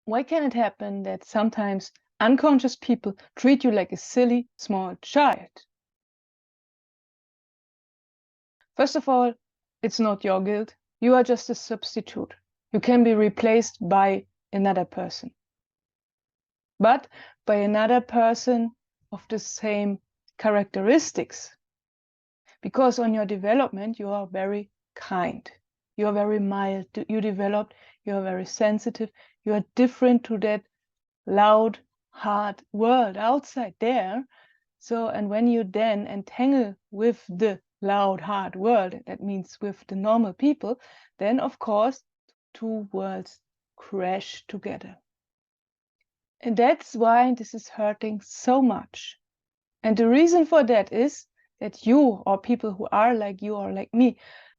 Why can it happen that sometimes unconscious people treat you like a silly small child? First of all, it's not your guilt. You are just a substitute. You can be replaced by another person, but by another person of the same characteristics. Because on your development, you are very kind. You are very mild. You developed, you are very sensitive. You are different to that loud, hard world outside there. So, and when you then entangle with the loud, hard world, that means with the normal people, then of course, two worlds crash together. And that's why this is hurting so much. And the reason for that is that you, or people who are like you or like me,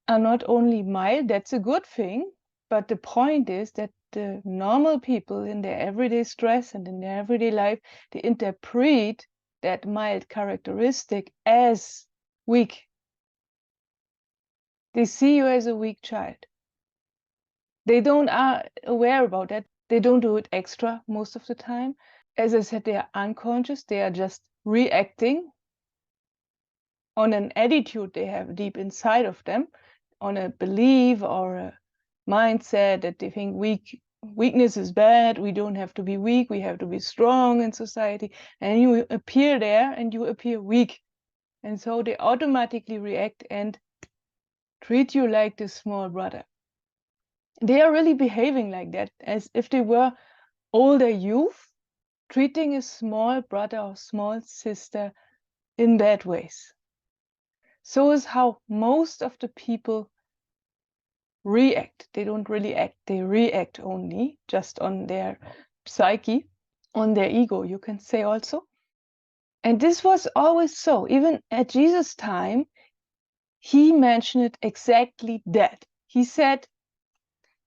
are not only mild, that's a good thing, but the point is that the normal people in their everyday stress and in their everyday life, they interpret that mild characteristic as weak. They see you as a weak child. They don't are aware about that. They don't do it extra most of the time. As I said, they are unconscious. They are just reacting on an attitude they have deep inside of them, on a belief or a mindset that they think weakness is bad, we don't have to be weak, we have to be strong in society. And you appear there and you appear weak. And so they automatically react and treat you like this small brother. They are really behaving like that, as if they were older youth, treating a small brother or small sister in bad ways. So is how most of the people react. They don't really act, they react only, just on their psyche, on their ego, you can say also. And this was always so. Even at Jesus' time, he mentioned exactly that. He said,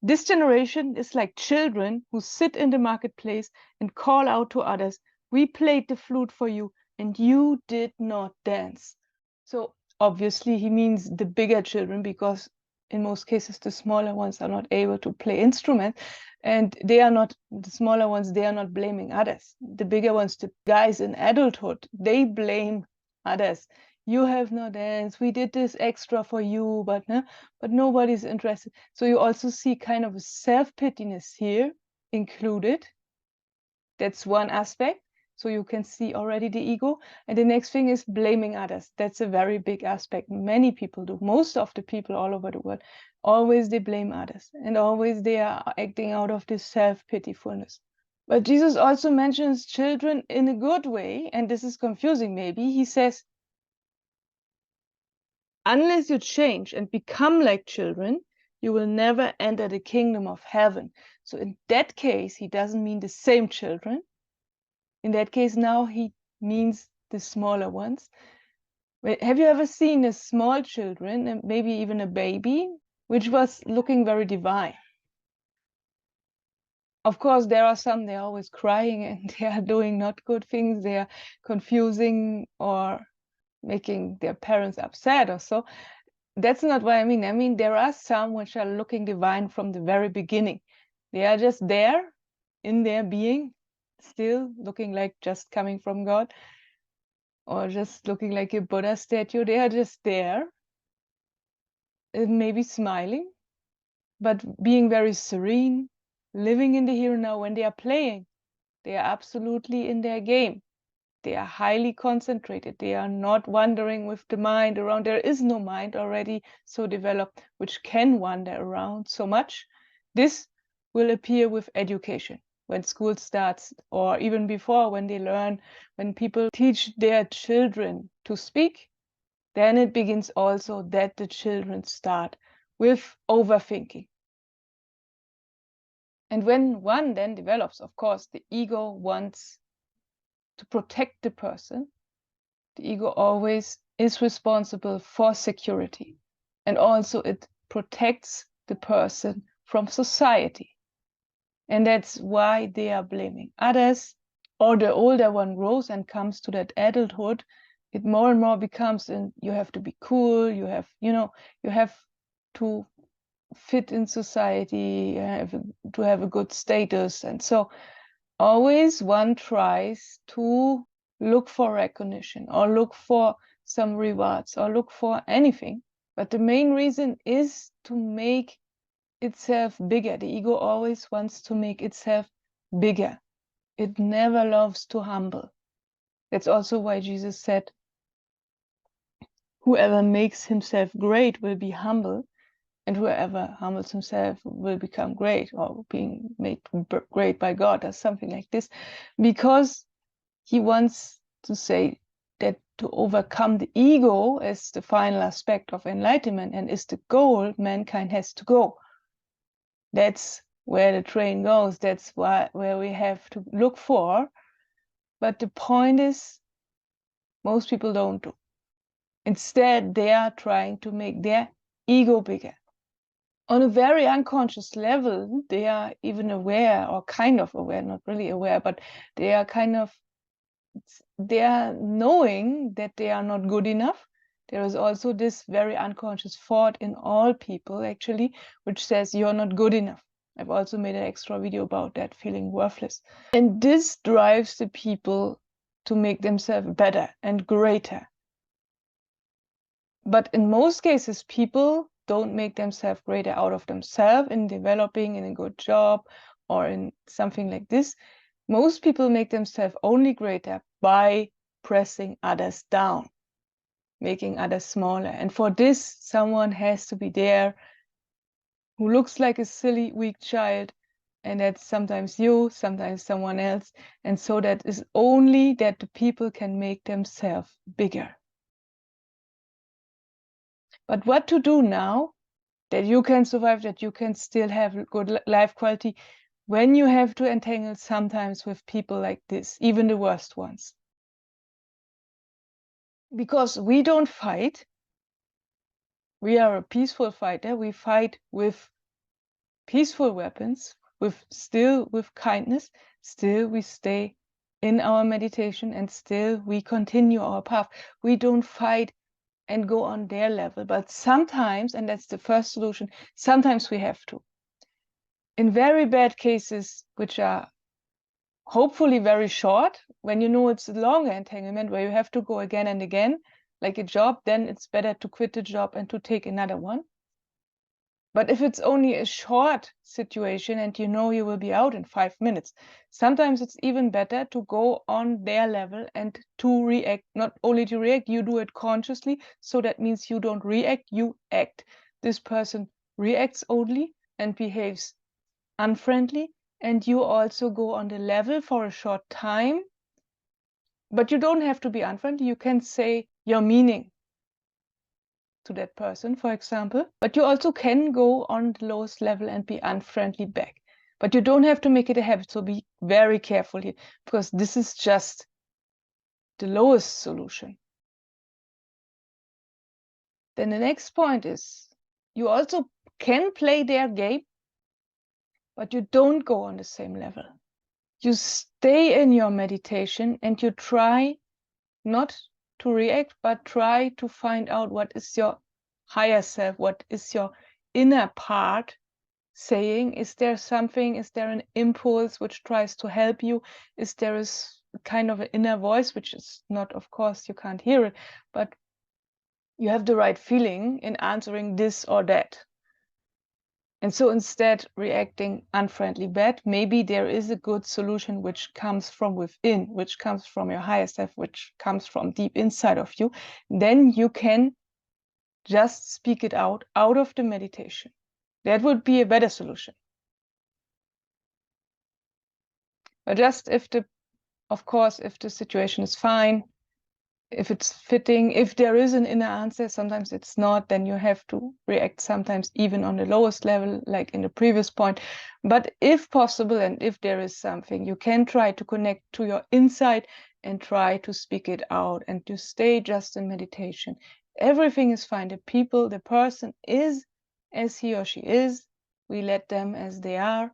this generation is like children who sit in the marketplace and call out to others, we played the flute for you and you did not dance. So obviously he means the bigger children, because in most cases the smaller ones are not able to play instruments, and they are not, the smaller ones, they are not blaming others. The bigger ones, the guys in adulthood, they blame others. You have no dance, we did this extra for you, but nobody's interested. So you also see kind of a self-pityness here included. That's one aspect. So you can see already the ego. And the next thing is blaming others. That's a very big aspect. Many people do. Most of the people all over the world, always they blame others. And always they are acting out of this self-pityfulness. But Jesus also mentions children in a good way. And this is confusing maybe. He says, unless you change and become like children, you will never enter the kingdom of heaven. So in that case, he doesn't mean the same children. In that case, now he means the smaller ones. Have you ever seen a small children, and maybe even a baby, which was looking very divine? Of course, there are some, they're always crying and they are doing not good things. They are confusing or making their parents upset or so. That's not what I mean. I mean, there are some which are looking divine from the very beginning. They are just there in their being, still looking like just coming from God, or just looking like a Buddha statue. They are just there, maybe smiling, but being very serene, living in the here and now. When they are playing, they are absolutely in their game. They are highly concentrated. They are not wandering with the mind around. There is no mind already so developed which can wander around so much. This will appear with education, when school starts, or even before, when they learn, when people teach their children to speak, then it begins also that the children start with overthinking. And when one then develops, of course, the ego wants to protect the person. The ego always is responsible for security. And also it protects the person from society. And that's why they are blaming others. Or the older one grows and comes to that adulthood, it more and more becomes, you have to be cool, you have to fit in society, to have a good status. And so always one tries to look for recognition or look for some rewards or look for anything. But the main reason is to make itself bigger. The ego always wants to make itself bigger. It never loves to humble. That's also why Jesus said, whoever makes himself great will be humble, and whoever humbles himself will become great, or being made great by God, or something like this, because he wants to say that to overcome the ego is the final aspect of enlightenment and is the goal mankind has to go. That's where the train goes. That's where we have to look for. But the point is, most people don't do. Instead, they are trying to make their ego bigger. On a very unconscious level, they are even aware, or kind of aware, not really aware, but they are knowing that they are not good enough. There is also this very unconscious thought in all people, actually, which says you're not good enough. I've also made an extra video about that, feeling worthless. And this drives the people to make themselves better and greater. But in most cases, people don't make themselves greater out of themselves in developing in a good job or in something like this. Most people make themselves only greater by pressing others down, making others smaller. And for this, someone has to be there who looks like a silly, weak child. And that's sometimes you, sometimes someone else. And so that is only that the people can make themselves bigger. But what to do now that you can survive, that you can still have good life quality when you have to entangle sometimes with people like this, even the worst ones? Because we don't fight. We are a peaceful fighter. We fight with peaceful weapons, still with kindness. Still we stay in our meditation and still we continue our path. We don't fight and go on their level. But sometimes, and that's the first solution, sometimes we have to. In very bad cases, which are hopefully very short, when you know it's a longer entanglement where you have to go again and again, like a job, then it's better to quit the job and to take another one. But if it's only a short situation and you know you will be out in 5 minutes, sometimes it's even better to go on their level and to react. Not only to react, you do it consciously. So that means you don't react, you act. This person reacts only and behaves unfriendly, and you also go on the level for a short time. But you don't have to be unfriendly. You can say your meaning to that person, for example, but you also can go on the lowest level and be unfriendly back. But you don't have to make it a habit, so be very careful here, because this is just the lowest solution. Then the next point is, you also can play their game, but you don't go on the same level. You stay in your meditation and you try not to react, but try to find out what is your higher self, what is your inner part saying. Is there something, is there an impulse which tries to help you? Is there a kind of an inner voice, which is not, of course, you can't hear it, but you have the right feeling in answering this or that. And so instead reacting unfriendly bad, maybe there is a good solution which comes from within, which comes from your higher self, which comes from deep inside of you. Then you can just speak it out of the meditation. That would be a better solution. But just of course, if the situation is fine, if it's fitting, if there is an inner answer, sometimes it's not, then you have to react sometimes even on the lowest level, like in the previous point. But if possible, and if there is something, you can try to connect to your inside and try to speak it out and to stay just in meditation. Everything is fine. The person is as he or she is. We let them as they are.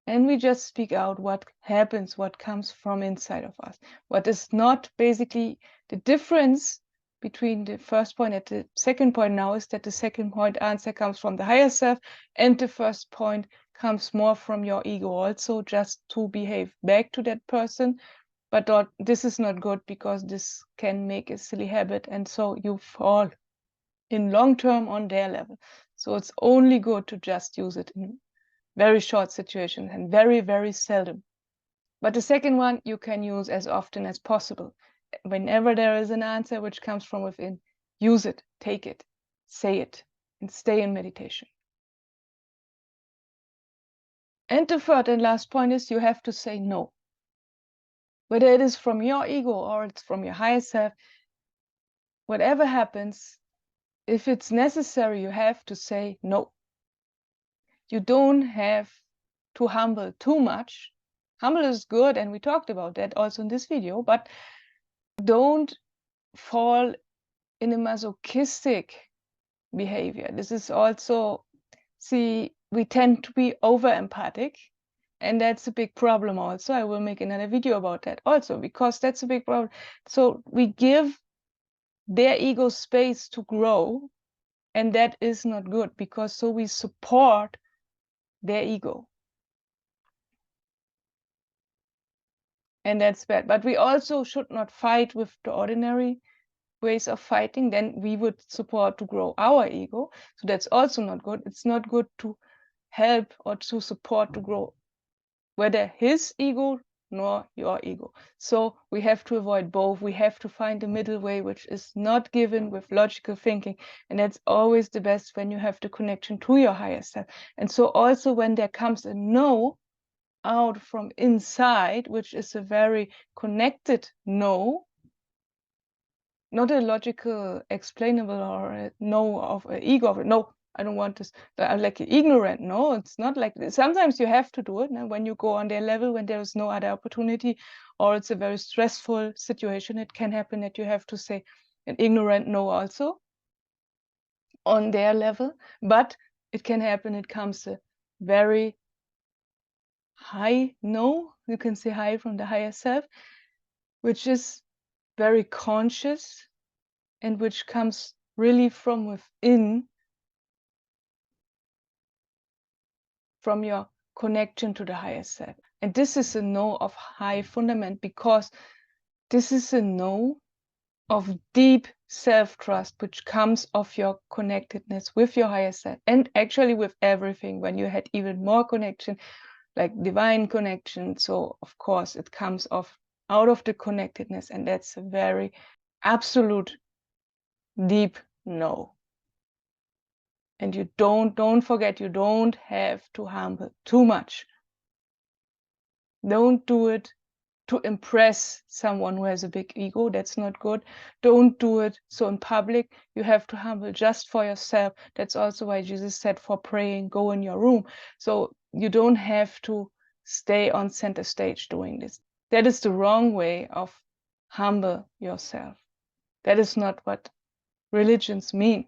And we just speak out what happens, what comes from inside of us. What is not basically the difference between the first point and the second point now is that the second point answer comes from the higher self, and the first point comes more from your ego also, just to behave back to that person. But this is not good, because this can make a silly habit, and so you fall in long term on their level. So it's only good to just use it in very short situations and very, very seldom. But the second one you can use as often as possible. Whenever there is an answer which comes from within, use it, take it, say it, and stay in meditation. And the third and last point is you have to say no. Whether it is from your ego or it's from your higher self, whatever happens, if it's necessary, you have to say no. You don't have to humble too much. Humble is good, and we talked about that also in this video, but don't fall in a masochistic behavior. This is also, see, we tend to be over empathic, and that's a big problem also. I will make another video about that also, because that's a big problem. So we give their ego space to grow, and that is not good, because so we support their ego. And that's bad. But we also should not fight with the ordinary ways of fighting. Then we would support to grow our ego. So that's also not good. It's not good to help or to support to grow whether his ego nor your ego. So we have to avoid both. We have to find a middle way, which is not given with logical thinking. And that's always the best when you have the connection to your higher self. And so also when there comes a no out from inside, which is a very connected no, not a logical, explainable, or a no of an ego. No, I don't want this. I'm like ignorant. No, it's not like this. Sometimes you have to do it when you go on their level, when there is no other opportunity, or it's a very stressful situation. It can happen that you have to say an ignorant no also on their level, but it can happen. It comes a very high no, you can say high from the higher self, which is very conscious and which comes really from within, from your connection to the higher self. And this is a no of high fundament, because this is a no of deep self-trust, which comes of your connectedness with your higher self, and actually with everything. When you had even more connection, like divine connection, so of course it comes out of the connectedness, and that's a very absolute deep no. And you don't forget, you don't have to humble too much. Don't do it to impress someone who has a big ego. That's not good. Don't do it so in public. You have to humble just for yourself. That's also why Jesus said for praying, go in your room. So you don't have to stay on center stage doing this. That is the wrong way of humble yourself. That is not what religions mean.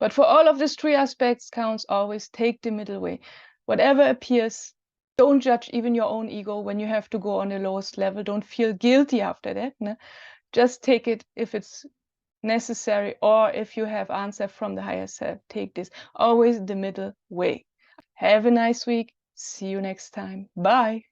But for all of these three aspects counts, always take the middle way. Whatever appears, don't judge even your own ego when you have to go on the lowest level. Don't feel guilty after that. No? Just take it if it's necessary, or if you have answer from the higher self, take this. Always the middle way. Have a nice week. See you next time. Bye.